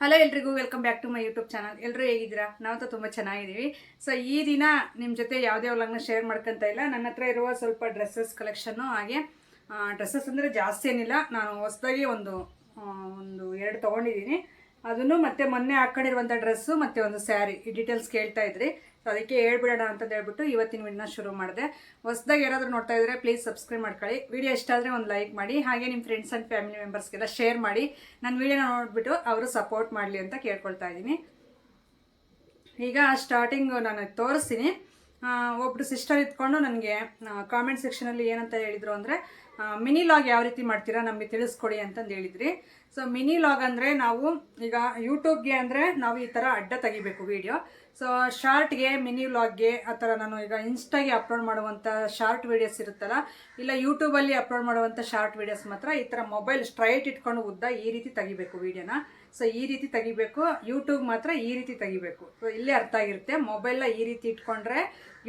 Hello ಎಲ್ರಿಗೂ welcome back to my YouTube channel. ಎಲ್ಲರೂ ಹೇಗಿದ್ದೀರಾ? ನಾವು ತುಂಬ ಚೆನ್ನಾಗಿದ್ದೀವಿ. ಸೊ ಈ ದಿನ ನಿಮ್ಮ ಜೊತೆ ಯಾವುದೇ ವ್ಲಾಗ್ನ ಶೇರ್ ಮಾಡ್ಕೊತಾ ಇಲ್ಲ. ನನ್ನ ಹತ್ರ ಇರುವ ಸ್ವಲ್ಪ ಡ್ರೆಸ್ಸಸ್ ಕಲೆಕ್ಷನ್ನು, ಹಾಗೆ ಡ್ರೆಸ್ಸಸ್ ಅಂದರೆ ಜಾಸ್ತಿ ಏನಿಲ್ಲ, ನಾನು ಹೊಸದಾಗಿ ಒಂದು ಎರಡು ತೊಗೊಂಡಿದ್ದೀನಿ. ಅದನ್ನು ಮತ್ತೆ ಮೊನ್ನೆ ಹಾಕ್ಕೊಂಡಿರುವಂಥ ಡ್ರೆಸ್ಸು ಮತ್ತು ಒಂದು ಸ್ಯಾರಿ, ಈ ಡೀಟೇಲ್ಸ್ ಕೇಳ್ತಾ ಇದ್ರಿ. ಸೊ ಅದಕ್ಕೆ ಹೇಳ್ಬಿಡೋಣ ಅಂತ ಹೇಳ್ಬಿಟ್ಟು ಇವತ್ತಿನ ವಿಡಿಯೋನ ಶುರು ಮಾಡಿದೆ. ಹೊಸದಾಗಿ ಯಾರಾದರೂ ನೋಡ್ತಾ ಇದ್ದರೆ ಪ್ಲೀಸ್ ಸಬ್ಸ್ಕ್ರೈಬ್ ಮಾಡ್ಕೊಳ್ಳಿ. ವಿಡಿಯೋ ಇಷ್ಟ ಆದರೆ ಒಂದು ಲೈಕ್ ಮಾಡಿ, ಹಾಗೆ ನಿಮ್ಮ ಫ್ರೆಂಡ್ಸ್ ಆ್ಯಂಡ್ ಫ್ಯಾಮಿಲಿ ಮೆಂಬರ್ಸ್ಗೆಲ್ಲ ಶೇರ್ ಮಾಡಿ. ನನ್ನ ವಿಡಿಯೋನ ನೋಡಿಬಿಟ್ಟು ಅವರು ಸಪೋರ್ಟ್ ಮಾಡಲಿ ಅಂತ ಕೇಳ್ಕೊಳ್ತಾ ಇದ್ದೀನಿ. ಈಗ ಸ್ಟಾರ್ಟಿಂಗ್ ನಾನು ತೋರಿಸ್ತೀನಿ. ಒಬ್ಬರು ಸಿಸ್ಟರ್ ಇದ್ಕೊಂಡು ನನಗೆ ಕಾಮೆಂಟ್ ಸೆಕ್ಷನಲ್ಲಿ ಏನಂತ ಹೇಳಿದರು ಅಂದರೆ, ಮಿನಿ ಲಾಗ್ ಯಾವ ರೀತಿ ಮಾಡ್ತೀರಾ ನಮಗೆ ತಿಳಿಸ್ಕೊಡಿ ಅಂತಂದು ಹೇಳಿದ್ರಿ. ಸೊ ಮಿನಿ ಲಾಗ್ ಅಂದರೆ ನಾವು ಈಗ ಯೂಟ್ಯೂಬ್ಗೆ ಅಂದರೆ ನಾವು ಈ ಥರ ಅಡ್ಡ ತೆಗಿಬೇಕು ವೀಡಿಯೋ. ಸೊ ಶಾರ್ಟ್ಗೆ, ಮಿನಿ ವ್ಲಾಗ್ಗೆ ಆ ಥರ ನಾನು ಈಗ ಇನ್ಸ್ಟಾಗೆ ಅಪ್ಲೋಡ್ ಮಾಡುವಂಥ ಶಾರ್ಟ್ ವೀಡಿಯೋಸ್ ಇರುತ್ತಲ್ಲ, ಇಲ್ಲ ಯೂಟ್ಯೂಬಲ್ಲಿ ಅಪ್ಲೋಡ್ ಮಾಡುವಂಥ ಶಾರ್ಟ್ ವೀಡಿಯೋಸ್ ಮಾತ್ರ ಈ ಥರ ಮೊಬೈಲ್ ಸ್ಟ್ರೈಟ್ ಇಟ್ಕೊಂಡು ಉದ್ದ ಈ ರೀತಿ ತೆಗಿಬೇಕು ವೀಡಿಯೋನ. ಸೊ ಈ ರೀತಿ ತೆಗಿಬೇಕು. ಯೂಟ್ಯೂಬ್ ಮಾತ್ರ ಈ ರೀತಿ ತೆಗಿಬೇಕು. ಸೊ ಇಲ್ಲೇ ಅರ್ಥ ಆಗಿರುತ್ತೆ. ಮೊಬೈಲ್ನ ಈ ರೀತಿ ಇಟ್ಕೊಂಡ್ರೆ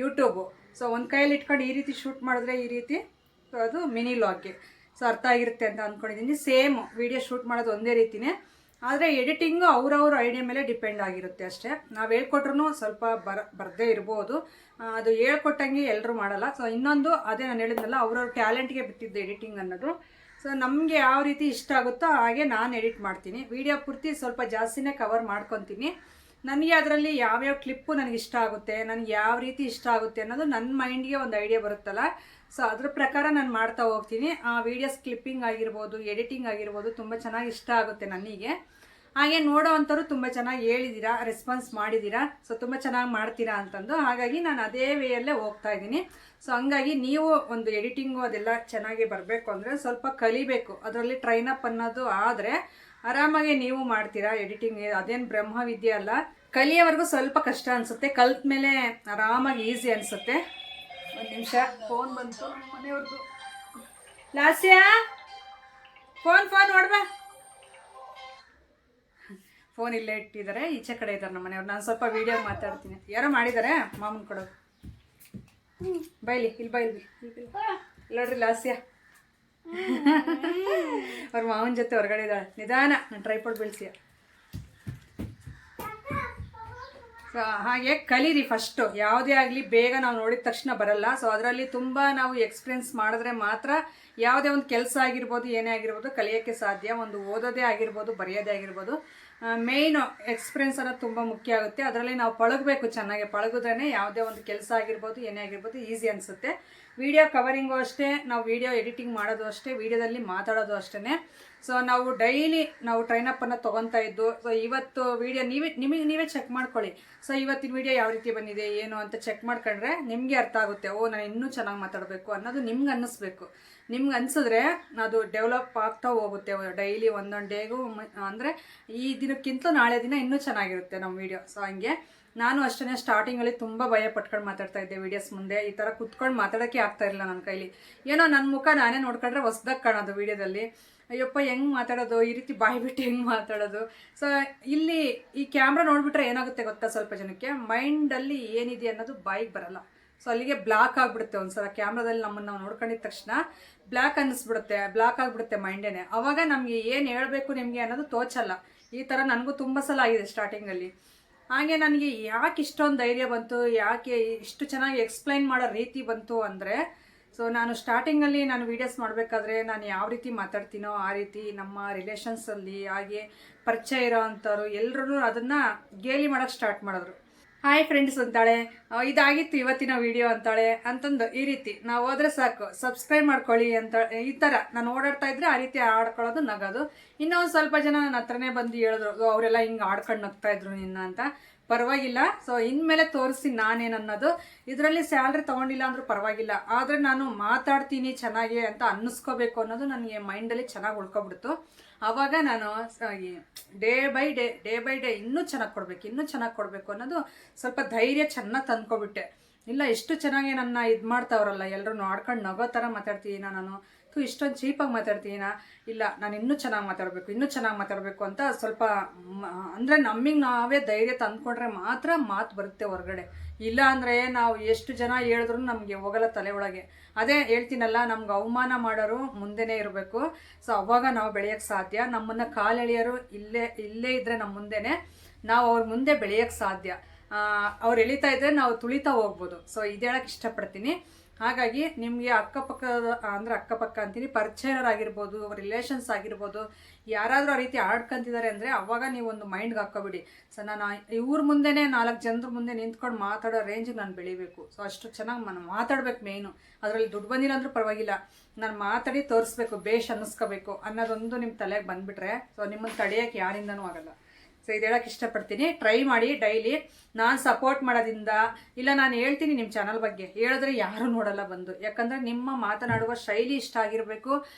ಯೂಟ್ಯೂಬು, ಸೊ ಒಂದು ಕೈಯಲ್ಲಿ ಇಟ್ಕೊಂಡು ಈ ರೀತಿ ಶೂಟ್ ಮಾಡಿದ್ರೆ ಈ ರೀತಿ, ಸೊ ಅದು ಮಿನಿ ವ್ಲಾಗ್ಗೆ. ಸೊ ಅರ್ಥ ಆಗಿರುತ್ತೆ ಅಂತ ಅಂದ್ಕೊಂಡಿದ್ದೀನಿ. ಸೇಮ್ ವೀಡಿಯೋ ಶೂಟ್ ಮಾಡೋದು ಒಂದೇ ರೀತಿಯೇ, ಆದರೆ ಎಡಿಟಿಂಗು ಅವ್ರವ್ರ ಐಡಿಯಾ ಮೇಲೆ ಡಿಪೆಂಡ್ ಆಗಿರುತ್ತೆ ಅಷ್ಟೇ. ನಾವು ಹೇಳ್ಕೊಟ್ರೂ ಸ್ವಲ್ಪ ಬರದೇ ಇರ್ಬೋದು, ಅದು ಹೇಳ್ಕೊಟ್ಟಂಗೆ ಎಲ್ಲರೂ ಮಾಡಲ್ಲ. ಸೊ ಇನ್ನೊಂದು ಅದೇ ನಾನು ಹೇಳಿದ್ನಲ್ಲ, ಅವ್ರವ್ರ ಟ್ಯಾಲೆಂಟ್ಗೆ ಬಿಟ್ಟಿದ್ದು ಎಡಿಟಿಂಗ್ ಅನ್ನೋದು. ಸೊ ನಮಗೆ ಯಾವ ರೀತಿ ಇಷ್ಟ ಆಗುತ್ತೋ ಹಾಗೆ ನಾನು ಎಡಿಟ್ ಮಾಡ್ತೀನಿ. ವೀಡಿಯೋ ಪೂರ್ತಿ ಸ್ವಲ್ಪ ಜಾಸ್ತಿನೇ ಕವರ್ ಮಾಡ್ಕೊತೀನಿ. ನನಗೆ ಅದರಲ್ಲಿ ಯಾವ್ಯಾವ ಕ್ಲಿಪ್ಪು ನನಗೆ ಇಷ್ಟ ಆಗುತ್ತೆ, ನನಗೆ ಯಾವ ರೀತಿ ಇಷ್ಟ ಆಗುತ್ತೆ ಅನ್ನೋದು ನನ್ನ ಮೈಂಡ್ಗೆ ಒಂದು ಐಡಿಯಾ ಬರುತ್ತಲ್ಲ, ಸೊ ಅದ್ರ ಪ್ರಕಾರ ನಾನು ಮಾಡ್ತಾ ಹೋಗ್ತೀನಿ. ಆ ವೀಡಿಯೋಸ್ ಕ್ಲಿಪ್ಪಿಂಗ್ ಆಗಿರ್ಬೋದು, ಎಡಿಟಿಂಗ್ ಆಗಿರ್ಬೋದು ತುಂಬ ಚೆನ್ನಾಗಿ ಇಷ್ಟ ಆಗುತ್ತೆ ನನಗೆ. ಹಾಗೆ ನೋಡೋ ಅಂಥವ್ರು ತುಂಬ ಚೆನ್ನಾಗಿ ಹೇಳಿದ್ದೀರಾ, ರೆಸ್ಪಾನ್ಸ್ ಮಾಡಿದ್ದೀರಾ. ಸೊ ತುಂಬ ಚೆನ್ನಾಗಿ ಮಾಡ್ತೀರಾ ಅಂತಂದು, ಹಾಗಾಗಿ ನಾನು ಅದೇ ವೇಯಲ್ಲೇ ಹೋಗ್ತಾ ಇದ್ದೀನಿ. ಸೊ ಹಂಗಾಗಿ ನೀವು ಒಂದು ಎಡಿಟಿಂಗು ಅದೆಲ್ಲ ಚೆನ್ನಾಗಿ ಬರಬೇಕು ಅಂದರೆ ಸ್ವಲ್ಪ ಕಲಿಬೇಕು. ಅದರಲ್ಲಿ ಟ್ರೈನಪ್ ಅನ್ನೋದು ಆದರೆ ಆರಾಮಾಗಿ ನೀವು ಮಾಡ್ತೀರಾ ಎಡಿಟಿಂಗ್. ಅದೇನು ಬ್ರಹ್ಮವಿದ್ಯೆ ಅಲ್ಲ, ಕಲಿಯೋವರೆಗೂ ಸ್ವಲ್ಪ ಕಷ್ಟ ಅನಿಸುತ್ತೆ, ಕಲ್ತ ಮೇಲೆ ಆರಾಮಾಗಿ ಈಸಿ ಅನಿಸುತ್ತೆ. ಒಂದು ನಿಮಿಷ, ಫೋನ್ ಬಂತು ಮನೆಯವ್ರದ್ದು. ಲಾಸ್ಯ ಫೋನ್ ನೋಡ್ಬಾ. ಫೋನ್ ಇಲ್ಲೇ ಇಟ್ಟಿದ್ದಾರೆ, ಈಚೆ ಕಡೆ ಇದ್ದಾರೆ ನಮ್ಮ ಮನೆಯವ್ರು. ನಾನು ಸ್ವಲ್ಪ ವೀಡಿಯೋ ಮಾತಾಡ್ತೀನಿ. ಯಾರೋ ಮಾಡಿದ್ದಾರೆ, ಮಾಮೂನ್ ಕೊಡೋದು. ಬೈಲಿ ಇಲ್ಲಿ ಬೈಲಿ ನೋಡ್ರಿ ಲಾಸ್ಯ ಅವ್ರ ಮಾವನ ಜೊತೆ ಹೊರಗಡೆ ಇದ್ದಾಳೆ. ನಿಧಾನ, ನಾನು ಟ್ರೈಪಾಡ್ ಬೀಳ್ಸಿಯ. ಸೊ ಹಾಗೆ ಕಲೀರಿ ಫಸ್ಟು. ಯಾವುದೇ ಆಗಲಿ ಬೇಗ ನಾವು ನೋಡಿದ ತಕ್ಷಣ ಬರಲ್ಲ. ಸೊ ಅದರಲ್ಲಿ ತುಂಬ ನಾವು ಎಕ್ಸ್ಪೀರಿಯೆನ್ಸ್ ಮಾಡಿದ್ರೆ ಮಾತ್ರ ಯಾವುದೇ ಒಂದು ಕೆಲಸ ಆಗಿರ್ಬೋದು, ಏನೇ ಆಗಿರ್ಬೋದು ಕಲಿಯೋಕ್ಕೆ ಸಾಧ್ಯ. ಒಂದು ಓದೋದೇ ಆಗಿರ್ಬೋದು, ಬರೆಯೋದೇ ಆಗಿರ್ಬೋದು, ಮೇಯ್ನು ಎಕ್ಸ್ಪೀರಿಯೆನ್ಸ್ ಅನ್ನೋದು ತುಂಬ ಮುಖ್ಯ ಆಗುತ್ತೆ. ಅದರಲ್ಲಿ ನಾವು ಪಳಗಬೇಕು, ಚೆನ್ನಾಗಿ ಪಳಗಿದ್ರೇ ಯಾವುದೇ ಒಂದು ಕೆಲಸ ಆಗಿರ್ಬೋದು, ಏನೇ ಆಗಿರ್ಬೋದು ಈಸಿ ಅನಿಸುತ್ತೆ. ವೀಡಿಯೋ ಕವರಿಂಗು ಅಷ್ಟೇ, ನಾವು ವೀಡಿಯೋ ಎಡಿಟಿಂಗ್ ಮಾಡೋದು ಅಷ್ಟೇ, ವೀಡಿಯೋದಲ್ಲಿ ಮಾತಾಡೋದು ಅಷ್ಟೇ. ಸೊ ನಾವು ಡೈಲಿ ನಾವು ಟ್ರೈನಪ್ಪನ್ನು ತೊಗೊತಾ ಇದ್ದು, ಸೊ ಇವತ್ತು ವೀಡಿಯೋ ನೀವೇ ಚೆಕ್ ಮಾಡ್ಕೊಳ್ಳಿ. ಸೊ ಇವತ್ತಿನ ವೀಡಿಯೋ ಯಾವ ರೀತಿ ಬಂದಿದೆ ಏನು ಅಂತ ಚೆಕ್ ಮಾಡ್ಕೊಂಡ್ರೆ ನಿಮಗೆ ಅರ್ಥ ಆಗುತ್ತೆ. ಓ, ನಾನು ಇನ್ನೂ ಚೆನ್ನಾಗಿ ಮಾತಾಡಬೇಕು ಅನ್ನೋದು ನಿಮ್ಗೆ ಅನ್ನಿಸ್ಬೇಕು. ನಿಮ್ಗೆ ಅನಿಸಿದ್ರೆ ಅದು ಡೆವಲಪ್ ಆಗ್ತಾ ಹೋಗುತ್ತೆ ಡೈಲಿ ಒಂದೊಂದು ಡೇಗೂ. ಅಂದರೆ ಈ ದಿನಕ್ಕಿಂತ ನಾಳೆ ದಿನ ಇನ್ನೂ ಚೆನ್ನಾಗಿರುತ್ತೆ ನಮ್ಮ ವೀಡಿಯೋ. ಸೊ ಹಂಗೆ ನಾನು ಅಷ್ಟೇ ಸ್ಟಾರ್ಟಿಂಗಲ್ಲಿ ತುಂಬ ಭಯ ಪಟ್ಕೊಂಡು ಮಾತಾಡ್ತಾ ಇದ್ದೆ ವೀಡಿಯೋಸ್ ಮುಂದೆ. ಈ ಥರ ಕುತ್ಕೊಂಡು ಮಾತಾಡೋಕ್ಕೆ ಆಗ್ತಾ ಇರಲಿಲ್ಲ ನನ್ನ ಕೈಲಿ. ಏನೋ ನನ್ನ ಮುಖ ನಾನೇ ನೋಡ್ಕೊಂಡ್ರೆ ಹೊಸ್ದಾಗಿ ಕಾಣೋದು ವೀಡಿಯೋದಲ್ಲಿ. ಅಯ್ಯಪ್ಪ ಹೆಂಗೆ ಮಾತಾಡೋದು, ಈ ರೀತಿ ಬಾಯಿ ಬಿಟ್ಟು ಹೆಂಗೆ ಮಾತಾಡೋದು. ಸೊ ಇಲ್ಲಿ ಈ ಕ್ಯಾಮ್ರಾ ನೋಡಿಬಿಟ್ರೆ ಏನಾಗುತ್ತೆ ಗೊತ್ತಾ, ಸ್ವಲ್ಪ ಜನಕ್ಕೆ ಮೈಂಡಲ್ಲಿ ಏನಿದೆ ಅನ್ನೋದು ಬಾಯಿಗೆ ಬರಲ್ಲ. ಸೊ ಅಲ್ಲಿಗೆ ಬ್ಲಾಕ್ ಆಗಿಬಿಡುತ್ತೆ. ಒಂದು ಸಲ ಕ್ಯಾಮ್ರಾದಲ್ಲಿ ನಮ್ಮನ್ನು ನಾವು ನೋಡ್ಕೊಂಡಿದ್ದ ತಕ್ಷಣ ಬ್ಲಾಕ್ ಅನ್ನಿಸ್ಬಿಡುತ್ತೆ, ಬ್ಲಾಕ್ ಆಗಿಬಿಡುತ್ತೆ ಮೈಂಡೇನೆ. ಆವಾಗ ನಮಗೆ ಏನು ಹೇಳಬೇಕು ನಿಮಗೆ ಅನ್ನೋದು ತೋಚಲ್ಲ. ಈ ಥರ ನನಗೂ ತುಂಬ ಸಲ ಆಗಿದೆ ಸ್ಟಾರ್ಟಿಂಗಲ್ಲಿ. ಹಾಗೆ ನನಗೆ ಯಾಕೆ ಇಷ್ಟೊಂದು ಧೈರ್ಯ ಬಂತು, ಯಾಕೆ ಇಷ್ಟು ಚೆನ್ನಾಗಿ ಎಕ್ಸ್ಪ್ಲೈನ್ ಮಾಡೋ ರೀತಿ ಬಂತು ಅಂದರೆ, ಸೊ ನಾನು ಸ್ಟಾರ್ಟಿಂಗಲ್ಲಿ ನಾನು ವೀಡಿಯೋಸ್ ಮಾಡಬೇಕಾದ್ರೆ ನಾನು ಯಾವ ರೀತಿ ಮಾತಾಡ್ತೀನೋ ಆ ರೀತಿ ನಮ್ಮ ರಿಲೇಷನ್ಸಲ್ಲಿ, ಹಾಗೆ ಪರಿಚಯ ಇರೋ ಅಂಥವ್ರು ಎಲ್ಲರೂ ಅದನ್ನು ಗೇಲಿ ಮಾಡೋಕ್ಕೆ ಸ್ಟಾರ್ಟ್ ಮಾಡಿದ್ರು. ಹಾಯ್ ಫ್ರೆಂಡ್ಸ್ ಅಂತಾಳೆ, ಇದಾಗಿತ್ತು ಇವತ್ತಿನ ವೀಡಿಯೋ ಅಂತಾಳೆ ಅಂತಂದು ಈ ರೀತಿ ನಾವು ಹೋದರೆ ಸಾಕು, ಸಬ್ಸ್ಕ್ರೈಬ್ ಮಾಡ್ಕೊಳ್ಳಿ ಅಂತ ಈ ಥರ ನಾನು ಓಡಾಡ್ತಾ ಇದ್ರೆ ಆ ರೀತಿ ಆಡ್ಕೊಳ್ಳೋದು, ನಗೋದು. ಇನ್ನೊಂದು ಸ್ವಲ್ಪ ಜನ ನನ್ನ ಹತ್ರನೇ ಬಂದು ಹೇಳಿದ್ರು, ಅವರೆಲ್ಲ ಹಿಂಗೆ ಆಡ್ಕೊಂಡು ನಗ್ತಾ ಇದ್ರು ನಿನ್ನ ಅಂತ. ಪರವಾಗಿಲ್ಲ. ಸೊ ಇನ್ಮೇಲೆ ತೋರಿಸ್ತೀನಿ ನಾನೇನು ಅನ್ನೋದು. ಇದರಲ್ಲಿ ಸ್ಯಾಲ್ರಿ ತೊಗೊಂಡಿಲ್ಲ ಅಂದರೂ ಪರವಾಗಿಲ್ಲ, ಆದರೆ ನಾನು ಮಾತಾಡ್ತೀನಿ ಚೆನ್ನಾಗಿ ಅಂತ ಅನ್ನಿಸ್ಕೋಬೇಕು ಅನ್ನೋದು ನನಗೆ ಮೈಂಡಲ್ಲಿ ಚೆನ್ನಾಗಿ ಉಳ್ಕೊಬಿಡ್ತು. ಆವಾಗ ನಾನು ಡೇ ಬೈ ಡೇ ಇನ್ನೂ ಚೆನ್ನಾಗಿ ಕೊಡಬೇಕು ಅನ್ನೋದು ಸ್ವಲ್ಪ ಧೈರ್ಯ ಚೆನ್ನಾಗಿ ತಂದ್ಕೊಬಿಟ್ಟೆ. ಇಲ್ಲ, ಎಷ್ಟು ಚೆನ್ನಾಗಿ ನನ್ನ ಇದು ಮಾಡ್ತಾವ್ರಲ್ಲ, ಎಲ್ಲರೂ ಆಡ್ಕೊಂಡು ನಗೋ ಥರ ಮಾತಾಡ್ತೀನಿ ನಾನು, ಇಷ್ಟೊಂದು ಚೀಪಾಗಿ ಮಾತಾಡ್ತೀನ, ಇಲ್ಲ ನಾನು ಇನ್ನೂ ಚೆನ್ನಾಗಿ ಮಾತಾಡಬೇಕು ಅಂತ ಸ್ವಲ್ಪ ಅಂದರೆ ನಮಗೆ ನಾವೇ ಧೈರ್ಯ ತಂದ್ಕೊಂಡ್ರೆ ಮಾತ್ರ ಮಾತು ಬರುತ್ತೆ ಹೊರಗಡೆ. ಇಲ್ಲ ಅಂದರೆ ನಾವು ಎಷ್ಟು ಜನ ಹೇಳಿದ್ರು ನಮಗೆ ಹೋಗಲ್ಲ ತಲೆ ಒಳಗೆ. ಅದೇ ಹೇಳ್ತೀನಲ್ಲ, ನಮ್ಗೆ ಅವಮಾನ ಮಾಡೋರು ಮುಂದೆನೇ ಇರಬೇಕು. ಸೊ ಅವಾಗ ನಾವು ಬೆಳೆಯೋಕ್ಕೆ ಸಾಧ್ಯ. ನಮ್ಮನ್ನು ಕಾಲೆಳೆಯೋರು ಇಲ್ಲೇ ಇದ್ದರೆ ನಮ್ಮ ಮುಂದೆನೇ ನಾವು ಅವ್ರ ಮುಂದೆ ಬೆಳೆಯೋಕ್ಕೆ ಸಾಧ್ಯ. ಅವ್ರು ಎಳಿತಾ ಇದ್ದರೆ ನಾವು ತುಳಿತಾ ಹೋಗ್ಬೋದು. ಸೊ ಇದು ಹೇಳಕ್ಕೆ ಇಷ್ಟಪಡ್ತೀನಿ. ಹಾಗಾಗಿ ನಿಮಗೆ ಅಕ್ಕಪಕ್ಕ ಅಂತೀನಿ, ಪರಿಚಯರಾಗಿರ್ಬೋದು, ರಿಲೇಷನ್ಸ್ ಆಗಿರ್ಬೋದು, ಯಾರಾದರೂ ಆ ರೀತಿ ಆಡ್ಕೊಂತಿದ್ದಾರೆ ಅಂದರೆ ಅವಾಗ ನೀವು ಒಂದು ಮೈಂಡ್ಗೆ ಹಾಕ್ಕೊಬಿಡಿ. ಸೊ ನಾನು ಇವ್ರ ಮುಂದೆನೇ 4 ಜನರ ಮುಂದೆ ನಿಂತ್ಕೊಂಡು ಮಾತಾಡೋ ರೇಂಜಿಗೆ ನಾನು ಬೆಳಿಬೇಕು. ಸೊ ಅಷ್ಟು ಚೆನ್ನಾಗಿ ನಾನು ಮಾತಾಡ್ಬೇಕು. ಮೇಯ್ನು ಅದರಲ್ಲಿ ದುಡ್ಡು ಬಂದಿಲ್ಲ ಅಂದರೂ ಪರವಾಗಿಲ್ಲ, ನಾನು ಮಾತಾಡಿ ತೋರಿಸ್ಬೇಕು, ಬೇಷ್ ಅನ್ನಿಸ್ಕೋಬೇಕು ಅನ್ನೋದೊಂದು ನಿಮ್ಮ ತಲೆಗೆ ಬಂದುಬಿಟ್ರೆ ಸೊ ನಿಮ್ಮನ್ನು ತಡೆಯೋಕ್ಕೆ ಯಾರಿಂದನೂ ಆಗಲ್ಲ. ಸೊ ಇದು ಹೇಳೋಕ್ಕೆ ಇಷ್ಟಪಡ್ತೀನಿ. ಟ್ರೈ ಮಾಡಿ ಡೈಲಿ. ನಾನು ಸಪೋರ್ಟ್ ಮಾಡೋದ್ರಿಂದ ಇಲ್ಲ, ನಾನು ಹೇಳ್ತೀನಿ ನಿಮ್ಮ ಚಾನಲ್ ಬಗ್ಗೆ, ಹೇಳಿದ್ರೆ ಯಾರೂ ನೋಡಲ್ಲ ಬಂದು. ಯಾಕಂದರೆ ನಿಮ್ಮ ಮಾತನಾಡುವ ಶೈಲಿ ಇಷ್ಟ ಆಗಿರಬೇಕು.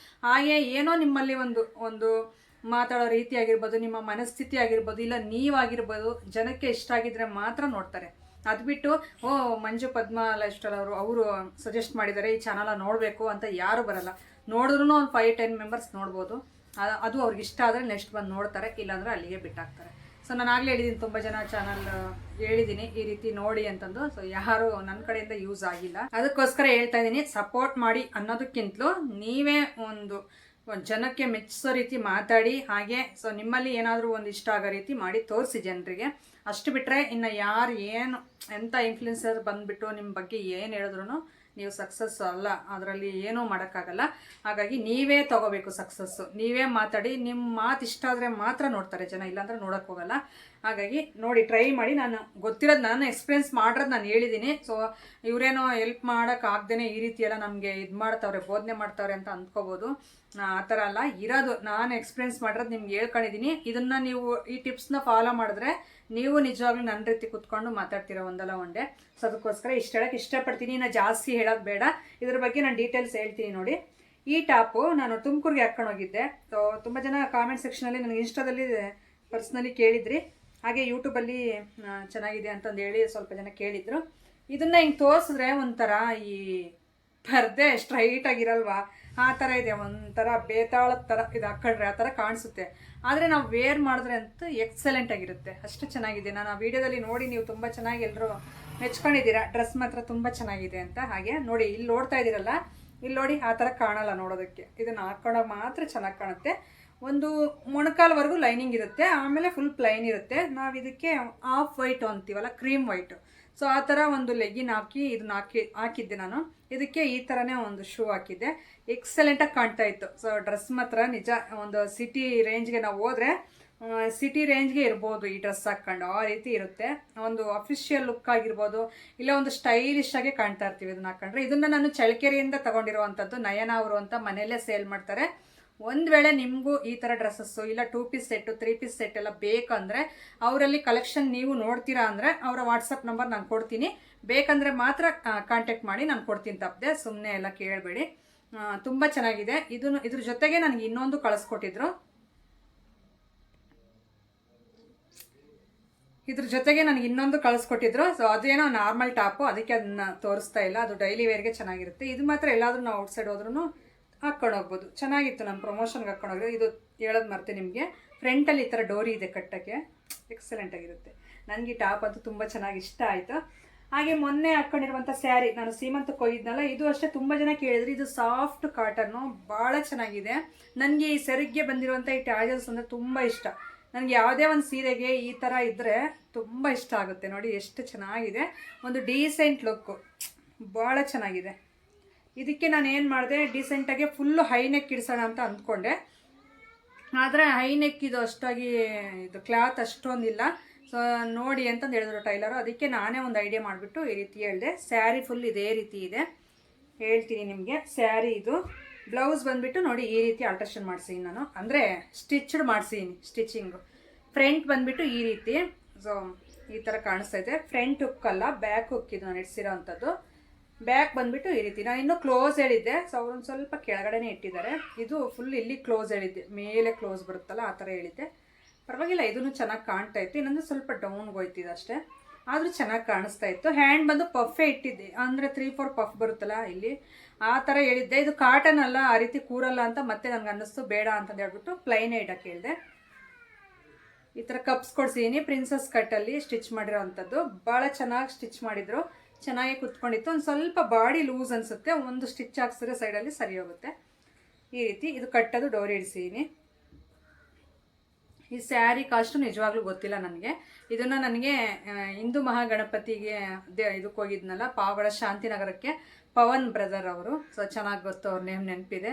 ಹಾಗೆ ಏನೋ ನಿಮ್ಮಲ್ಲಿ ಒಂದು ಮಾತಾಡೋ ರೀತಿ ಆಗಿರ್ಬೋದು, ನಿಮ್ಮ ಮನಸ್ಥಿತಿ ಆಗಿರ್ಬೋದು, ಇಲ್ಲ ನೀವಾಗಿರ್ಬೋದು, ಜನಕ್ಕೆ ಇಷ್ಟ ಆಗಿದ್ರೆ ಮಾತ್ರ ನೋಡ್ತಾರೆ. ಅದು ಬಿಟ್ಟು ಮಂಜು ಪದ್ಮ ಲೈಫ್ ಸ್ಟೈಲ್ ಅವರು ಸಜೆಸ್ಟ್ ಮಾಡಿದ್ದಾರೆ ಈ ಚಾನಲ್ ನೋಡಬೇಕು ಅಂತ ಯಾರೂ ಬರಲ್ಲ. ನೋಡಿದ್ರೂ ಒಂದು 5-10 ಮೆಂಬರ್ಸ್ ನೋಡ್ಬೋದು. ಅದು ಅವ್ರಿಗೆ ಇಷ್ಟ ಆದರೆ ನೆಕ್ಸ್ಟ್ ಬಂದು ನೋಡ್ತಾರೆ, ಇಲ್ಲಾಂದರೆ ಅಲ್ಲಿಗೆ ಬಿಟ್ಟಾಕ್ತಾರೆ. ಸೊ ನಾನು ಆಗಲೇ ಹೇಳಿದ್ದೀನಿ, ತುಂಬ ಜನ ಚಾನಲ್ ಹೇಳಿದ್ದೀನಿ ಈ ರೀತಿ ನೋಡಿ ಅಂತಂದು. ಸೊ ಯಾರು ನನ್ನ ಕಡೆಯಿಂದ ಯೂಸ್ ಆಗಿಲ್ಲ, ಅದಕ್ಕೋಸ್ಕರ ಹೇಳ್ತಾ ಇದ್ದೀನಿ. ಸಪೋರ್ಟ್ ಮಾಡಿ ಅನ್ನೋದಕ್ಕಿಂತಲೂ ನೀವೇ ಒಂದು ಜನಕ್ಕೆ ಮೆಚ್ಚಿಸೋ ರೀತಿ ಮಾತಾಡಿ. ಹಾಗೆ ಸೊ ನಿಮ್ಮಲ್ಲಿ ಏನಾದರೂ ಒಂದು ಇಷ್ಟ ಆಗೋ ರೀತಿ ಮಾಡಿ ತೋರಿಸಿ ಜನರಿಗೆ. ಅಷ್ಟು ಬಿಟ್ಟರೆ ಇನ್ನು ಯಾರು ಏನು ಎಂಥ ಇನ್ಫ್ಲುಯೆನ್ಸರ್ ಬಂದುಬಿಟ್ಟು ನಿಮ್ಮ ಬಗ್ಗೆ ಏನು ಹೇಳಿದ್ರು ನೀವು ಸಕ್ಸಸ್ ಅಲ್ಲ, ಅದರಲ್ಲಿ ಏನೂ ಮಾಡೋಕ್ಕಾಗಲ್ಲ. ಹಾಗಾಗಿ ನೀವೇ ತೊಗೋಬೇಕು ಸಕ್ಸಸ್ಸು. ನೀವೇ ಮಾತಾಡಿ, ನಿಮ್ಮ ಮಾತು ಇಷ್ಟ ಆದರೆ ಮಾತ್ರ ನೋಡ್ತಾರೆ ಜನ, ಇಲ್ಲಾಂದ್ರೆ ನೋಡೋಕ್ಕೆ ಹೋಗಲ್ಲ. ಹಾಗಾಗಿ ನೋಡಿ, ಟ್ರೈ ಮಾಡಿ. ನಾನು ಗೊತ್ತಿರೋದು, ನಾನು ಎಕ್ಸ್ಪೀರಿಯೆನ್ಸ್ ಮಾಡಿರೋದು ನಾನು ಹೇಳಿದ್ದೀನಿ. ಸೊ ಇವರೇನೋ ಹೆಲ್ಪ್ ಮಾಡೋಕ್ಕಾಗ್ದೇ ಈ ರೀತಿ ಎಲ್ಲ ನಮಗೆ ಇದು ಮಾಡ್ತಾವ್ರೆ, ಬೋಧನೆ ಮಾಡ್ತಾವ್ರೆ ಅಂತ ಅಂದ್ಕೋಬೋದು. ಆ ಥರ ಅಲ್ಲ ಇರೋದು. ನಾನು ಎಕ್ಸ್ಪೀರಿಯೆನ್ಸ್ ಮಾಡಿರೋದು ನಿಮ್ಗೆ ಹೇಳ್ಕೊಂಡಿದ್ದೀನಿ. ಇದನ್ನು ನೀವು ಈ ಟಿಪ್ಸ್ನ ಫಾಲೋ ಮಾಡಿದ್ರೆ ನೀವು ನಿಜವಾಗ್ಲೂ ನನ್ನ ರೀತಿ ಕೂತ್ಕೊಂಡು ಮಾತಾಡ್ತೀರ ಒಂದಲ್ಲ ಒಂದೇ. ಸೊ ಅದಕ್ಕೋಸ್ಕರ ಇಷ್ಟು ಹೇಳೋಕ್ಕೆ ಇಷ್ಟಪಡ್ತೀನಿ. ಇನ್ನು ಜಾಸ್ತಿ ಹೇಳೋದು ಬೇಡ, ಇದ್ರ ಬಗ್ಗೆ ನಾನು ಡೀಟೇಲ್ಸ್ ಹೇಳ್ತೀನಿ ನೋಡಿ. ಈ ಟಾಪು ನಾನು ತುಮಕೂರಿಗೆ ಹಾಕ್ಕೊಂಡು ಹೋಗಿದ್ದೆ. ಸೊ ತುಂಬ ಜನ ಕಾಮೆಂಟ್ ಸೆಕ್ಷನಲ್ಲಿ ನನಗೆ ಇನ್ಸ್ಟಾದಲ್ಲಿ ಪರ್ಸ್ನಲಿ ಕೇಳಿದ್ರಿ, ಹಾಗೆ ಯೂಟ್ಯೂಬಲ್ಲಿ ಚೆನ್ನಾಗಿದೆ ಅಂತಂದು ಹೇಳಿ ಸ್ವಲ್ಪ ಜನ ಕೇಳಿದ್ರು. ಇದನ್ನು ಹಿಂಗೆ ತೋರಿಸಿದ್ರೆ ಒಂಥರ ಈ ಪರ್ದೆ ಸ್ಟ್ರೈಟ್ ಆಗಿರಲ್ವಾ, ಆ ಥರ ಇದೆ. ಒಂಥರ ಬೇತಾಳದ ಥರ ಇದು ಹಾಕೊಂಡ್ರೆ ಆ ಥರ ಕಾಣಿಸುತ್ತೆ. ಆದರೆ ನಾವು ವೇರ್ ಮಾಡಿದ್ರೆ ಅಂತೂ ಎಕ್ಸಲೆಂಟ್ ಆಗಿರುತ್ತೆ, ಅಷ್ಟು ಚೆನ್ನಾಗಿದೆ. ನಾನು ಆ ವಿಡಿಯೋದಲ್ಲಿ ನೋಡಿ ನೀವು ತುಂಬ ಚೆನ್ನಾಗಿ ಎಲ್ಲರೂ ಮೆಚ್ಕೊಂಡಿದ್ದೀರಾ, ಡ್ರೆಸ್ ಮಾತ್ರ ತುಂಬ ಚೆನ್ನಾಗಿದೆ ಅಂತ. ಹಾಗೆ ನೋಡಿ, ಇಲ್ಲಿ ನೋಡ್ತಾ ಇದ್ದೀರಲ್ಲ, ಇಲ್ಲಿ ನೋಡಿ ಆ ಥರ ಕಾಣಲ್ಲ ನೋಡೋದಕ್ಕೆ. ಇದನ್ನು ಹಾಕ್ಕೊಂಡಾಗ ಮಾತ್ರ ಚೆನ್ನಾಗಿ ಕಾಣುತ್ತೆ. ಒಂದು ಮೊಣಕಾಲ್ವರೆಗೂ ಲೈನಿಂಗ್ ಇರುತ್ತೆ, ಆಮೇಲೆ ಫುಲ್ ಪ್ಲೈನ್ ಇರುತ್ತೆ. ನಾವು ಇದಕ್ಕೆ ಆಫ್ ವೈಟು ಅಂತೀವಲ್ಲ, ಕ್ರೀಮ್ ವೈಟು. ಸೊ ಆ ಥರ ಒಂದು ಲೆಗ್ಗಿನ್ ಹಾಕಿ ಇದನ್ನ ಹಾಕಿದ್ದೆ ನಾನು. ಇದಕ್ಕೆ ಈ ಥರನೇ ಒಂದು ಶೂ ಹಾಕಿದ್ದೆ, ಎಕ್ಸಲೆಂಟಾಗಿ ಕಾಣ್ತಾ ಇತ್ತು. ಸೊ ಡ್ರೆಸ್ ಮಾತ್ರ ನಿಜ ಒಂದು ಸಿಟಿ ರೇಂಜ್ಗೆ ನಾವು ಹೋದರೆ ಸಿಟಿ ರೇಂಜ್ಗೆ ಇರ್ಬೋದು ಈ ಡ್ರೆಸ್ ಹಾಕ್ಕೊಂಡು, ಆ ರೀತಿ ಇರುತ್ತೆ. ಒಂದು ಅಫಿಷಿಯಲ್ ಲುಕ್ ಆಗಿರ್ಬೋದು, ಇಲ್ಲ ಒಂದು ಸ್ಟೈಲಿಶ್ ಆಗಿ ಕಾಣ್ತಾ ಇರ್ತೀವಿ ಇದನ್ನ ಹಾಕೊಂಡ್ರೆ. ಇದನ್ನು ನಾನು ಚಳ್ಳಕೆರೆಯಿಂದ ತಗೊಂಡಿರುವಂಥದ್ದು. ನಯನ ಅವರು ಅಂತ ಮನೆಯಲ್ಲೇ ಸೇಲ್ ಮಾಡ್ತಾರೆ. ಒಂದು ವೇಳೆ ನಿಮಗೂ ಈ ಥರ ಡ್ರೆಸ್ಸಸ್ಸು ಇಲ್ಲ 2 ಪೀಸ್ ಸೆಟ್ಟು 3 ಪೀಸ್ ಸೆಟ್ ಎಲ್ಲ ಬೇಕಂದರೆ ಅವರಲ್ಲಿ ಕಲೆಕ್ಷನ್ ನೀವು ನೋಡ್ತೀರಾ ಅಂದರೆ ಅವರ ವಾಟ್ಸಪ್ ನಂಬರ್ ನಾನು ಕೊಡ್ತೀನಿ. ಬೇಕಂದರೆ ಮಾತ್ರ ಕಾಂಟ್ಯಾಕ್ಟ್ ಮಾಡಿ, ನಾನು ಕೊಡ್ತೀನಿ ತಪ್ಪದೆ, ಸುಮ್ಮನೆ ಎಲ್ಲ ಕೇಳಬೇಡಿ. ತುಂಬ ಚೆನ್ನಾಗಿದೆ. ಇದ್ರ ಜೊತೆಗೆ ನನಗೆ ಇನ್ನೊಂದು ಕಳಿಸ್ಕೊಟ್ಟಿದ್ರು. ಸೊ ಅದೇನೋ ನಾರ್ಮಲ್ ಟಾಪು, ಅದಕ್ಕೆ ಅದನ್ನ ತೋರಿಸ್ತಾ ಇಲ್ಲ. ಅದು ಡೈಲಿ ವೇರ್ಗೆ ಚೆನ್ನಾಗಿರುತ್ತೆ. ಇದು ಮಾತ್ರ ಎಲ್ಲಾದರೂ ನಾವು ಔಟ್ಸೈಡ್ ಹೋದ್ರೂ ಹಾಕ್ಕೊಂಡು ಹೋಗ್ಬೋದು. ಚೆನ್ನಾಗಿತ್ತು, ನಾನು ಪ್ರಮೋಷನ್ಗೆ ಹಾಕ್ಕೊಂಡು ಹೋಗಿದ್ದೆ. ಇದು ಹೇಳೋದು ಮರ್ತೆ ನಿಮಗೆ, ಫ್ರಂಟಲ್ಲಿ ಈ ಥರ ಡೋರಿ ಇದೆ ಕಟ್ಟೋಕ್ಕೆ, ಎಕ್ಸಲೆಂಟ್ ಆಗಿರುತ್ತೆ. ನನಗೆ ಈ ಟಾಪ್ ಅಂತೂ ತುಂಬ ಚೆನ್ನಾಗಿ ಇಷ್ಟ ಆಯಿತು. ಹಾಗೆ ಮೊನ್ನೆ ಹಾಕ್ಕೊಂಡಿರುವಂಥ ಸ್ಯಾರಿ ನಾನು ಸೀಮಂತಕ್ಕೆ ಹೋಗಿದ್ನಲ್ಲ, ಇದು ಅಷ್ಟೇ ತುಂಬ ಜನ ಕೇಳಿದ್ರು. ಇದು ಸಾಫ್ಟ್ ಕಾಟನ್ನು, ಭಾಳ ಚೆನ್ನಾಗಿದೆ. ನನಗೆ ಈ ಸೆರಗ್ಗೆ ಬಂದಿರುವಂಥ ಈ ಟ್ಯಾಜಲ್ಸ್ ಅಂದರೆ ತುಂಬ ಇಷ್ಟ. ನನಗೆ ಯಾವುದೇ ಒಂದು ಸೀರೆಗೆ ಈ ಥರ ಇದ್ದರೆ ತುಂಬ ಇಷ್ಟ ಆಗುತ್ತೆ. ನೋಡಿ ಎಷ್ಟು ಚೆನ್ನಾಗಿದೆ, ಒಂದು ಡೀಸೆಂಟ್ ಲುಕ್ಕು, ಭಾಳ ಚೆನ್ನಾಗಿದೆ. ಇದಕ್ಕೆ ನಾನು ಏನು ಮಾಡಿದೆ, ಡೀಸೆಂಟಾಗಿ ಫುಲ್ಲು ಹೈ ನೆಕ್ ಇಡ್ಸೋಣ ಅಂತ ಅಂದ್ಕೊಂಡೆ. ಆದರೆ ಹೈ ನೆಕ್ ಇದು ಅಷ್ಟಾಗಿ ಇದು ಕ್ಲಾತ್ ಅಷ್ಟೊಂದಿಲ್ಲ. ಸೊ ನೋಡಿ ಅಂತಂದು ಹೇಳಿದ್ರು ಟೈಲರು. ಅದಕ್ಕೆ ನಾನೇ ಒಂದು ಐಡಿಯಾ ಮಾಡಿಬಿಟ್ಟು ಈ ರೀತಿ ಹೇಳಿದೆ. ಸ್ಯಾರಿ ಫುಲ್ ಇದೇ ರೀತಿ ಇದೆ, ಹೇಳ್ತೀನಿ ನಿಮಗೆ. ಸ್ಯಾರಿ ಇದು ಬ್ಲೌಸ್ ಬಂದುಬಿಟ್ಟು ನೋಡಿ ಈ ರೀತಿ ಆಲ್ಟ್ರೇಷನ್ ಮಾಡಿಸಿದ್ದೀನಿ ನಾನು, ಅಂದರೆ ಸ್ಟಿಚ್ಡ್ ಮಾಡಿಸಿದ್ದೀನಿ. ಸ್ಟಿಚಿಂಗು ಫ್ರಂಟ್ ಬಂದುಬಿಟ್ಟು ಈ ರೀತಿ, ಸೊ ಈ ಥರ ಕಾಣಿಸ್ತಾ ಇದೆ. ಫ್ರಂಟ್ ಹುಕ್ ಅಲ್ಲ, ಬ್ಯಾಕ್ ಹುಕ್ ಇದು ನಾನು ಇಡ್ಸಿರೋ ಅಂಥದ್ದು. ಬ್ಯಾಕ್ ಬಂದುಬಿಟ್ಟು ಈ ರೀತಿ. ನಾನು ಇನ್ನೂ ಕ್ಲೋಸ್ ಹೇಳಿದ್ದೆ, ಸೊ ಅವ್ರೊಂದು ಸ್ವಲ್ಪ ಕೆಳಗಡೆನೇ ಇಟ್ಟಿದ್ದಾರೆ. ಇದು ಫುಲ್ ಇಲ್ಲಿ ಕ್ಲೋಸ್ ಹೇಳಿದ್ದೆ, ಮೇಲೆ ಕ್ಲೋಸ್ ಬರುತ್ತಲ್ಲ ಆ ಥರ ಹೇಳಿದ್ದೆ. ಪರವಾಗಿಲ್ಲ, ಇದನ್ನು ಚೆನ್ನಾಗಿ ಕಾಣ್ತಾ ಇತ್ತು. ಇನ್ನೊಂದು ಸ್ವಲ್ಪ ಡೌನ್ಗೆ ಹೋಯ್ತಿದೆ ಅಷ್ಟೇ. ಆದರೂ ಚೆನ್ನಾಗಿ ಕಾಣಿಸ್ತಾ ಇತ್ತು. ಹ್ಯಾಂಡ್ ಬಂದು ಪಫೇ ಇಟ್ಟಿದ್ದೆ, ಅಂದರೆ 3-4 ಪಫ್ ಬರುತ್ತಲ್ಲ ಇಲ್ಲಿ, ಆ ಥರ ಹೇಳಿದ್ದೆ. ಇದು ಕಾಟನ್ ಅಲ್ಲ, ಆ ರೀತಿ ಕೂರಲ್ಲ ಅಂತ ಮತ್ತೆ ನನಗೆ ಅನ್ನಿಸ್ತು, ಬೇಡ ಅಂತಂದು ಹೇಳ್ಬಿಟ್ಟು ಪ್ಲೈನೇ ಇಡಕ್ಕೆ ಹೇಳಿದೆ. ಈ ಥರ ಕಪ್ಸ್ ಕೊಡ್ಸಿದ್ದೀನಿ, ಪ್ರಿನ್ಸಸ್ ಕಟ್ಟಲ್ಲಿ ಸ್ಟಿಚ್ ಮಾಡಿರೋ ಅಂಥದ್ದು. ಭಾಳ ಚೆನ್ನಾಗಿ ಸ್ಟಿಚ್ ಮಾಡಿದ್ರು, ಚೆನ್ನಾಗಿ ಕುತ್ಕೊಂಡಿತ್ತು. ಒಂದು ಸ್ವಲ್ಪ ಬಾಡಿ ಲೂಸ್ ಅನಿಸುತ್ತೆ, ಒಂದು ಸ್ಟಿಚ್ ಹಾಕ್ಸಿದ್ರೆ ಸೈಡಲ್ಲಿ ಸರಿ ಹೋಗುತ್ತೆ. ಈ ರೀತಿ ಇದು ಕಟ್ಟೋದು ಡೋರಿ ಇಡಿಸಿದ್ದೀನಿ. ಈ ಸ್ಯಾರಿ ಕಾಸ್ಟು ನಿಜವಾಗ್ಲೂ ಗೊತ್ತಿಲ್ಲ ನನಗೆ. ಇದನ್ನು ನನಗೆ ಹಿಂದೂ ಮಹಾಗಣಪತಿಗೆ ಇದಕ್ಕೆ ಹೋಗಿದ್ನಲ್ಲ, ಪಾವಗಡ ಶಾಂತಿನಗರಕ್ಕೆ, ಪವನ್ ಬ್ರದರ್ ಅವರು, ಸೊ ಚೆನ್ನಾಗಿ ಗೊತ್ತು, ಅವ್ರ ನೇಮ್ ನೆನಪಿದೆ.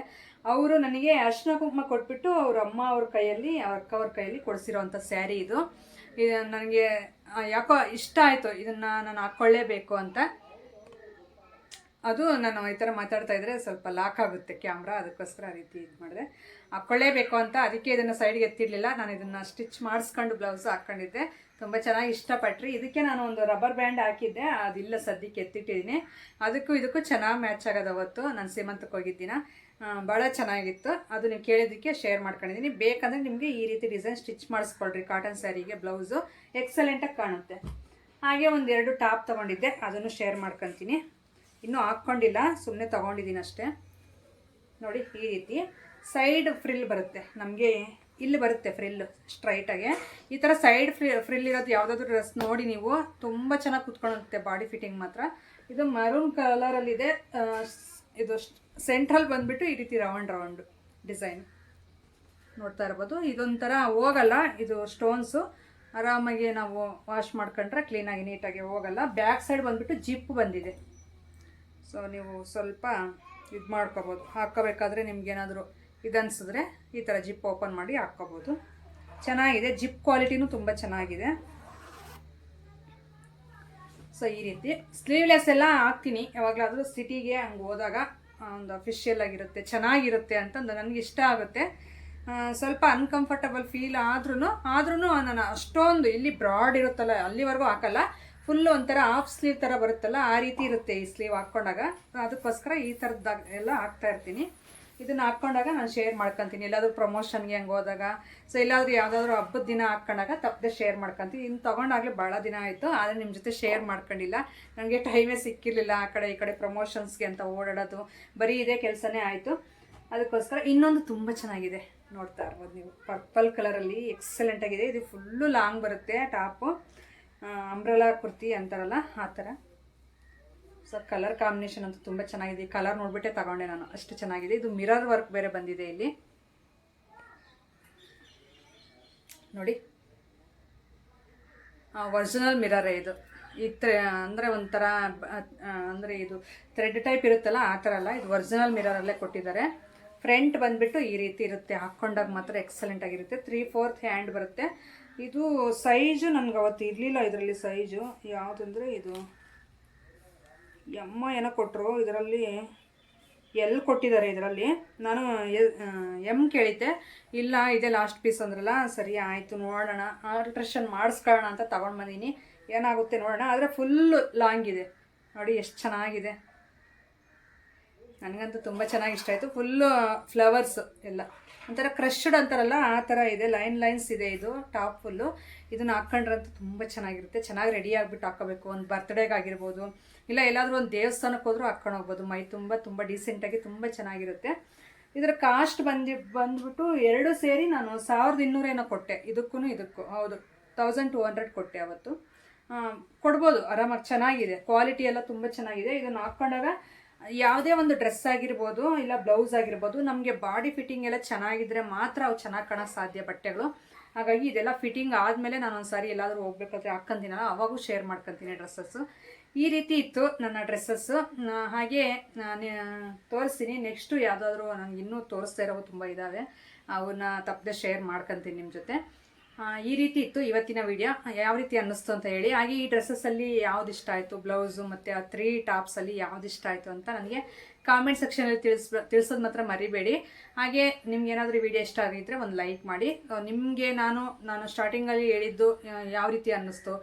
ಅವರು ನನಗೆ ಅರ್ಶಿನ ಕುಂಕುಮ ಕೊಟ್ಬಿಟ್ಟು ಅವ್ರ ಅಮ್ಮ ಅವ್ರ ಕೈಯಲ್ಲಿ, ಅವ್ರ ಅಕ್ಕ ಅವ್ರ ಕೈಯಲ್ಲಿ ಕೊಡಿಸಿರೋವಂಥ ಸ್ಯಾರಿ ಇದು. ನನಗೆ ಯಾಕೋ ಇಷ್ಟ ಆಯಿತು, ಇದನ್ನು ನಾನು ಹಾಕ್ಕೊಳ್ಳೇಬೇಕು ಅಂತ. ಅದು ನಾನು ಈ ಥರ ಮಾತಾಡ್ತಾ ಇದ್ರೆ ಸ್ವಲ್ಪ ಲಾಕ್ ಆಗುತ್ತೆ ಕ್ಯಾಮ್ರಾ, ಅದಕ್ಕೋಸ್ಕರ ಆ ರೀತಿ ಇದು ಮಾಡಿದೆ. ಹಾಕ್ಕೊಳ್ಳೇಬೇಕು ಅಂತ, ಅದಕ್ಕೆ ಇದನ್ನು ಸೈಡ್ಗೆ ಎತ್ತಿರಲಿಲ್ಲ. ನಾನು ಇದನ್ನು ಸ್ಟಿಚ್ ಮಾಡಿಸ್ಕೊಂಡು ಬ್ಲೌಸ್ ಹಾಕ್ಕೊಂಡಿದ್ದೆ. ತುಂಬ ಚೆನ್ನಾಗಿ ಇಷ್ಟಪಟ್ರಿ. ಇದಕ್ಕೆ ನಾನು ಒಂದು ರಬ್ಬರ್ ಬ್ಯಾಂಡ್ ಹಾಕಿದ್ದೆ, ಅದಿಲ್ಲ ಸದ್ಯಕ್ಕೆ ಎತ್ತಿಟ್ಟಿದ್ದೀನಿ. ಅದಕ್ಕೂ ಇದಕ್ಕೂ ಚೆನ್ನಾಗಿ ಮ್ಯಾಚ್ ಆಗೋದು. ಅವತ್ತು ನಾನು ಸೀಮಂತಕ್ಕೆ ಹೋಗಿದ್ದಿನ, ಭಾಳ ಚೆನ್ನಾಗಿತ್ತು. ಅದು ನೀವು ಕೇಳಿದ್ದಕ್ಕೆ ಶೇರ್ ಮಾಡ್ಕೊಂಡಿದ್ದೀನಿ. ಬೇಕಂದರೆ ನಿಮಗೆ ಈ ರೀತಿ ಡಿಸೈನ್ ಸ್ಟಿಚ್ ಮಾಡಿಸ್ಕೊಳ್ರಿ. ಕಾಟನ್ ಸ್ಯಾರಿಗೆ ಬ್ಲೌಸು ಎಕ್ಸಲೆಂಟಾಗಿ ಕಾಣುತ್ತೆ. ಹಾಗೆ ಒಂದೆರಡು ಟಾಪ್ ತೊಗೊಂಡಿದ್ದೆ, ಅದನ್ನು ಶೇರ್ ಮಾಡ್ಕೊತೀನಿ. ಇನ್ನೂ ಹಾಕ್ಕೊಂಡಿಲ್ಲ, ಸುಮ್ಮನೆ ತೊಗೊಂಡಿದ್ದೀನಿ ಅಷ್ಟೇ. ನೋಡಿ, ಈ ರೀತಿ ಸೈಡ್ ಫ್ರಿಲ್ ಬರುತ್ತೆ ನಮಗೆ, ಇಲ್ಲಿ ಬರುತ್ತೆ ಫ್ರಿಲ್ ಸ್ಟ್ರೈಟಾಗೆ. ಈ ಥರ ಸೈಡ್ ಫ್ರಿಲ್ ಇರೋದು ಯಾವುದಾದ್ರೂ ಡ್ರೆಸ್ ನೋಡಿ ನೀವು, ತುಂಬ ಚೆನ್ನಾಗಿ ಕುತ್ಕೊಳ್ಳುತ್ತೆ. ಬಾಡಿ ಫಿಟ್ಟಿಂಗ್ ಮಾತ್ರ ಇದು ಮರೂನ್ ಕಲರಲ್ಲಿದೆ. ಇದು ಸೆಂಟ್ರಲ್ ಬಂದುಬಿಟ್ಟು ಈ ರೀತಿ ರೌಂಡ್ ಡಿಸೈನ್ ನೋಡ್ತಾ ಇರ್ಬೋದು. ಇದೊಂಥರ ಹೋಗಲ್ಲ, ಇದು ಸ್ಟೋನ್ಸು. ಆರಾಮಾಗಿ ನಾವು ವಾಶ್ ಮಾಡ್ಕೊಂಡ್ರೆ ಕ್ಲೀನಾಗಿ ನೀಟಾಗಿ ಹೋಗಲ್ಲ. ಬ್ಯಾಕ್ ಸೈಡ್ ಬಂದುಬಿಟ್ಟು ಜಿಪ್ ಬಂದಿದೆ. ಸೊ ನೀವು ಸ್ವಲ್ಪ ಇದು ಮಾಡ್ಕೋಬೋದು, ಹಾಕ್ಕೋಬೇಕಾದ್ರೆ ನಿಮ್ಗೇನಾದರೂ ಇದನ್ಸಿದ್ರೆ ಈ ಥರ ಜಿಪ್ ಓಪನ್ ಮಾಡಿ ಹಾಕ್ಕೋಬೋದು. ಚೆನ್ನಾಗಿದೆ, ಜಿಪ್ ಕ್ವಾಲಿಟಿನೂ ತುಂಬ ಚೆನ್ನಾಗಿದೆ. ಸೊ ಈ ರೀತಿ ಸ್ಲೀವ್ಲೆಸ್ ಎಲ್ಲ ಹಾಕ್ತೀನಿ ಯಾವಾಗಲಾದರೂ ಸಿಟಿಗೆ ಹಂಗೆ ಹೋದಾಗ, ಒಂದು ಅಫಿಷಿಯಲ್ ಆಗಿರುತ್ತೆ, ಚೆನ್ನಾಗಿರುತ್ತೆ ಅಂತಂದು ನನಗೆ ಇಷ್ಟ ಆಗುತ್ತೆ. ಸ್ವಲ್ಪ ಅನ್ಕಂಫರ್ಟಬಲ್ ಫೀಲ್ ಆದ್ರೂ ನಾನು ಅಷ್ಟೊಂದು ಇಲ್ಲಿ ಬ್ರಾಡ್ ಇರುತ್ತಲ್ಲ ಅಲ್ಲಿವರೆಗೂ ಹಾಕಲ್ಲ. ಫುಲ್ಲು ಒಂಥರ ಹಾಫ್ ಸ್ಲೀವ್ ಥರ ಬರುತ್ತಲ್ಲ, ಆ ರೀತಿ ಇರುತ್ತೆ ಈ ಸ್ಲೀವ್ ಹಾಕ್ಕೊಂಡಾಗ. ಅದಕ್ಕೋಸ್ಕರ ಈ ಥರದ್ದಾಗ ಎಲ್ಲ ಹಾಕ್ತಾ ಇರ್ತೀನಿ. ಇದನ್ನು ಹಾಕ್ಕೊಂಡಾಗ ನಾನು ಶೇರ್ ಮಾಡ್ಕೊತೀನಿ, ಎಲ್ಲಾದರೂ ಪ್ರಮೋಷನ್ಗೆ ಹಂಗೆ ಹೋದಾಗ. ಸೊ ಎಲ್ಲಾದರೂ ಯಾವುದಾದ್ರೂ ಹಬ್ಬದ ದಿನ ಹಾಕ್ಕೊಂಡಾಗ ತಪ್ಪದೆ ಶೇರ್ ಮಾಡ್ಕೊತೀನಿ. ಇನ್ನು ತೊಗೊಂಡಾಗಲೇ ಭಾಳ ದಿನ ಆಯಿತು, ಆದರೆ ನಿಮ್ಮ ಜೊತೆ ಶೇರ್ ಮಾಡ್ಕೊಂಡಿಲ್ಲ. ನನಗೆ ಟೈಮೇ ಸಿಕ್ಕಿರಲಿಲ್ಲ ಆ ಕಡೆ ಈ ಕಡೆ ಪ್ರಮೋಷನ್ಸ್ಗೆ ಅಂತ ಓಡಾಡೋದು, ಬರೀ ಇದೇ ಕೆಲಸನೇ ಆಯಿತು. ಅದಕ್ಕೋಸ್ಕರ ಇನ್ನೊಂದು ತುಂಬ ಚೆನ್ನಾಗಿದೆ, ನೋಡ್ತಾ ಇರ್ಬೋದು ನೀವು, ಪರ್ಪಲ್ ಕಲರಲ್ಲಿ ಎಕ್ಸಲೆಂಟಾಗಿದೆ. ಇದು ಫುಲ್ಲು ಲಾಂಗ್ ಬರುತ್ತೆ ಟಾಪು, ಅಂಬ್ರೆಲಾ ಕುರ್ತಿ ಅಂತಾರಲ್ಲ ಆ ಥರ. ಸೊ ಕಲರ್ ಕಾಂಬಿನೇಷನ್ ಅಂತೂ ತುಂಬ ಚೆನ್ನಾಗಿದೆ. ಈ ಕಲರ್ ನೋಡ್ಬಿಟ್ಟೆ ತಗೊಂಡೆ ನಾನು, ಅಷ್ಟು ಚೆನ್ನಾಗಿದೆ. ಇದು ಮಿರರ್ ವರ್ಕ್ ಬೇರೆ ಬಂದಿದೆ ಇಲ್ಲಿ ನೋಡಿ, ಒರಿಜಿನಲ್ ಮಿರರೇ ಇದು. ಅಂದರೆ ಒಂಥರ ಅಂದರೆ ಇದು ಥ್ರೆಡ್ ಟೈಪ್ ಇರುತ್ತಲ್ಲ ಆ ಥರ ಅಲ್ಲ, ಇದು ಒರಿಜಿನಲ್ ಮಿರರಲ್ಲೇ ಕೊಟ್ಟಿದ್ದಾರೆ. ಫ್ರಂಟ್ ಬಂದುಬಿಟ್ಟು ಈ ರೀತಿ ಇರುತ್ತೆ, ಹಾಕ್ಕೊಂಡಾಗ ಮಾತ್ರ ಎಕ್ಸಲೆಂಟ್ ಆಗಿರುತ್ತೆ. 3/4 ಹ್ಯಾಂಡ್ ಬರುತ್ತೆ. ಇದು ಸೈಜು ನನಗೆ ಅವತ್ತು ಇರಲಿಲ್ಲ ಇದರಲ್ಲಿ ಸೈಜು ಯಾವುದಂದರೆ, ಇದು ಎಮ್ಮ ಏನೋ ಕೊಟ್ಟರು, ಇದರಲ್ಲಿ ಎಲ್ ಕೊಟ್ಟಿದ್ದಾರೆ. ಇದರಲ್ಲಿ ನಾನು ಎಮ್ ಕೇಳಿದ್ದೆ, ಇಲ್ಲ ಇದೇ ಲಾಸ್ಟ್ ಪೀಸ್ ಅಂದ್ರಲ್ಲ, ಸರಿ ಆಯಿತು ನೋಡೋಣ, ಆಲ್ಟ್ರೇಷನ್ ಮಾಡಿಸ್ಕೊಳ್ಳೋಣ ಅಂತ ತೊಗೊಂಡು ಬಂದೀನಿ. ಏನಾಗುತ್ತೆ ನೋಡೋಣ. ಆದರೆ ಫುಲ್ಲು ಲಾಂಗ್ ಇದೆ ನೋಡಿ, ಎಷ್ಟು ಚೆನ್ನಾಗಿದೆ. ನನಗಂತೂ ತುಂಬ ಚೆನ್ನಾಗಿ ಇಷ್ಟ ಆಯಿತು. ಫುಲ್ಲು ಫ್ಲವರ್ಸು ಎಲ್ಲ ಒಂಥರ ಕ್ರಶ್ಡ್ ಅಂತಾರಲ್ಲ ಆ ಥರ ಇದೆ, ಲೈನ್ಸ್ ಇದೆ. ಇದು ಟಾಪ್ ಫುಲ್ಲು. ಇದನ್ನು ಹಾಕ್ಕೊಂಡ್ರಂತೂ ತುಂಬ ಚೆನ್ನಾಗಿರುತ್ತೆ. ಚೆನ್ನಾಗಿ ರೆಡಿ ಆಗಿಬಿಟ್ಟು ಹಾಕ್ಕೋಬೇಕು, ಒಂದು ಬರ್ತ್ಡೇಗಾಗಿರ್ಬೋದು, ಇಲ್ಲ ಎಲ್ಲಾದರೂ ಒಂದು ದೇವಸ್ಥಾನಕ್ಕೆ ಹೋದ್ರೂ ಹಾಕ್ಕೊಂಡು ಹೋಗ್ಬೋದು. ಮೈ ತುಂಬ ಡೀಸೆಂಟಾಗಿ ತುಂಬ ಚೆನ್ನಾಗಿರುತ್ತೆ. ಇದರ ಕಾಸ್ಟ್ ಬಂದ್ಬಿಟ್ಟು ಎರಡು ಸೇರಿ ನಾನು 1200 ಏನೋ ಕೊಟ್ಟೆ. ಇದಕ್ಕೂ ಹೌದು 1200 ಕೊಟ್ಟೆ ಅವತ್ತು. ಕೊಡ್ಬೋದು ಆರಾಮಾಗಿ, ಚೆನ್ನಾಗಿದೆ. ಕ್ವಾಲಿಟಿ ಎಲ್ಲ ತುಂಬ ಚೆನ್ನಾಗಿದೆ. ಇದನ್ನು ಹಾಕ್ಕೊಂಡಾಗ ಯಾವುದೇ ಒಂದು ಡ್ರೆಸ್ ಆಗಿರ್ಬೋದು, ಇಲ್ಲ ಬ್ಲೌಸ್ ಆಗಿರ್ಬೋದು, ನಮಗೆ ಬಾಡಿ ಫಿಟ್ಟಿಂಗ್ ಎಲ್ಲ ಚೆನ್ನಾಗಿದ್ದರೆ ಮಾತ್ರ ಅವು ಚೆನ್ನಾಗಿ ಕಾಣೋಕ್ಕೆ ಸಾಧ್ಯ ಬಟ್ಟೆಗಳು. ಹಾಗಾಗಿ ಇದೆಲ್ಲ ಫಿಟ್ಟಿಂಗ್ ಆದಮೇಲೆ ನಾನು ಒಂದು ಸಾರಿ ಎಲ್ಲಾದರೂ ಹೋಗ್ಬೇಕಾದ್ರೆ ಹಾಕ್ಕೊಂತೀನಲ್ಲ, ಅವಾಗೂ ಶೇರ್ ಮಾಡ್ಕೊತೀನಿ ಡ್ರೆಸ್ಸಸ್ಸು. ಈ ರೀತಿ ಇತ್ತು ನನ್ನ ಡ್ರೆಸ್ಸಸ್ಸು. ಹಾಗೆ ತೋರಿಸ್ತೀನಿ. ನೆಕ್ಸ್ಟು ಯಾವುದಾದ್ರೂ ನನಗೆ ಇನ್ನೂ ತೋರಿಸ್ತಾ ಇರೋವು ತುಂಬ ಇದ್ದಾವೆ, ಅವನ್ನ ತಪ್ಪದೆ ಶೇರ್ ಮಾಡ್ಕೊತೀನಿ ನಿಮ್ಮ ಜೊತೆ. ಈ ರೀತಿ ಇತ್ತು ಇವತ್ತಿನ ವಿಡಿಯೋ. ಯಾವ ರೀತಿ ಅನ್ನಿಸ್ತು ಅಂತ ಹೇಳಿ. ಹಾಗೆ ಈ ಡ್ರೆಸ್ಸಸ್ಸಲ್ಲಿ ಯಾವ್ದು ಇಷ್ಟ ಆಯಿತು, ಬ್ಲೌಸು ಮತ್ತು ಆ 3 ಟಾಪ್ಸಲ್ಲಿ ಯಾವ್ದು ಇಷ್ಟ ಆಯಿತು ಅಂತ ನನಗೆ ಕಾಮೆಂಟ್ ಸೆಕ್ಷನಲ್ಲಿ ತಿಳಿಸೋದು ಮಾತ್ರ ಮರಿಬೇಡಿ. ಹಾಗೆ ನಿಮ್ಗೆ ಏನಾದರೂ ವಿಡಿಯೋ ಇಷ್ಟ ಆಗಿದ್ದರೆ ಒಂದು ಲೈಕ್ ಮಾಡಿ. ನಿಮಗೆ ನಾನು ಸ್ಟಾರ್ಟಿಂಗಲ್ಲಿ ಹೇಳಿದ್ದು ಯಾವ ರೀತಿ ಅನ್ನಿಸ್ತು,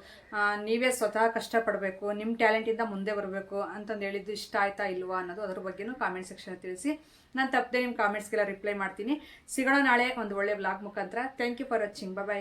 ನೀವೇ ಸ್ವತಃ ಕಷ್ಟಪಡಬೇಕು, ನಿಮ್ಮ ಟ್ಯಾಲೆಂಟಿಂದ ಮುಂದೆ ಬರಬೇಕು ಅಂತಂದು ಹೇಳಿದ್ದು ಇಷ್ಟ ಆಯ್ತಾ ಇಲ್ವಾ ಅನ್ನೋದು, ಅದ್ರ ಬಗ್ಗೆನೂ ಕಾಮೆಂಟ್ ಸೆಕ್ಷನಲ್ಲಿ ತಿಳಿಸಿ. ನಾನು ತಪ್ಪದೆ ನಿಮ್ಮ ಕಾಮೆಂಟ್ಸ್ಗೆಲ್ಲ ರಿಪ್ಲೈ ಮಾಡ್ತೀನಿ. ಸಿಗೋಣ ನಾಳೆ ಒಂದು ಒಳ್ಳೆ ವ್ಲಾಗ್ ಮುಖಾಂತರ. Thank you for watching. Bye.